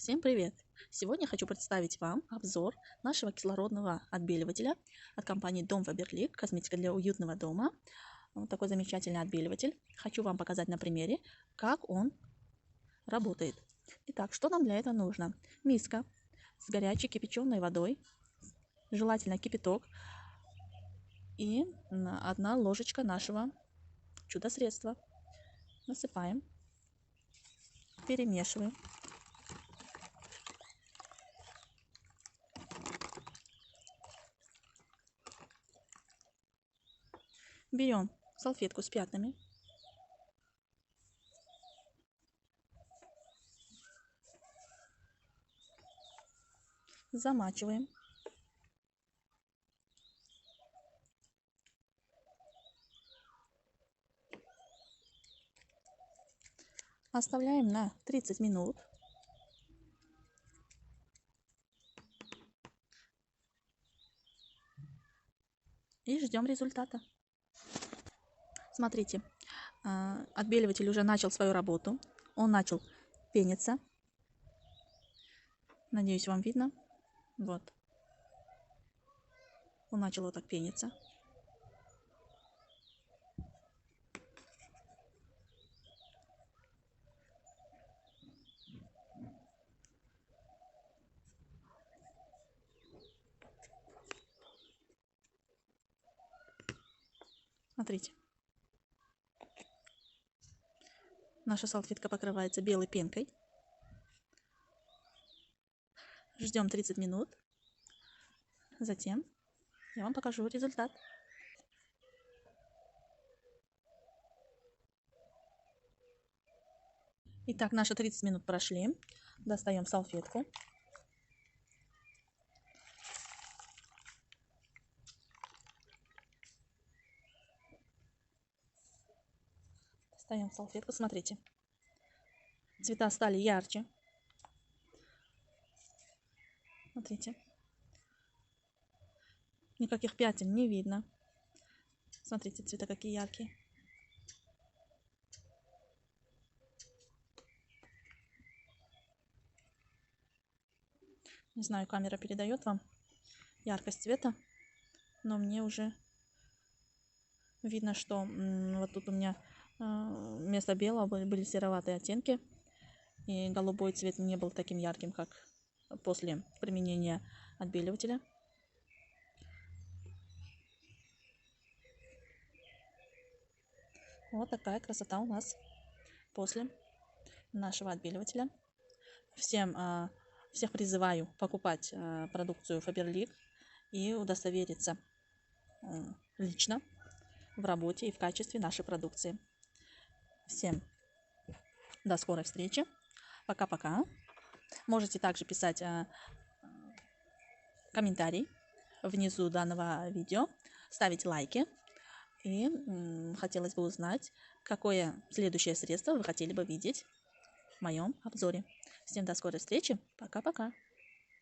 Всем привет! Сегодня хочу представить вам обзор нашего кислородного отбеливателя от компании Дом Фаберлик, косметика для уютного дома. Вот такой замечательный отбеливатель. Хочу вам показать на примере, как он работает. Итак, что нам для этого нужно? Миска с горячей кипяченой водой, желательно кипяток, и 1 ложечка нашего чудо-средства. Насыпаем, перемешиваем. Берем салфетку с пятнами, замачиваем, оставляем на 30 минут. И ждем результата. Смотрите, отбеливатель уже начал свою работу. Он начал пениться. Надеюсь, вам видно. Вот. Он начал вот так пениться. Смотрите. Наша салфетка покрывается белой пенкой. Ждем 30 минут. Затем я вам покажу результат. Итак, наши 30 минут прошли. Достаем салфетку. Достаем салфетку. Смотрите. Цвета стали ярче. Смотрите. Никаких пятен не видно. Смотрите, цвета какие яркие. Не знаю, камера передает вам яркость цвета, но мне уже видно, что вот тут у меня вместо белого были сероватые оттенки, и голубой цвет не был таким ярким, как после применения отбеливателя. Вот такая красота у нас после нашего отбеливателя. Всех призываю покупать продукцию Фаберлик и удостовериться лично в работе и в качестве нашей продукции. Всем до скорой встречи. Пока-пока. Можете также писать комментарий внизу данного видео, ставить лайки. И хотелось бы узнать, какое следующее средство вы хотели бы видеть в моем обзоре. Всем до скорой встречи. Пока-пока.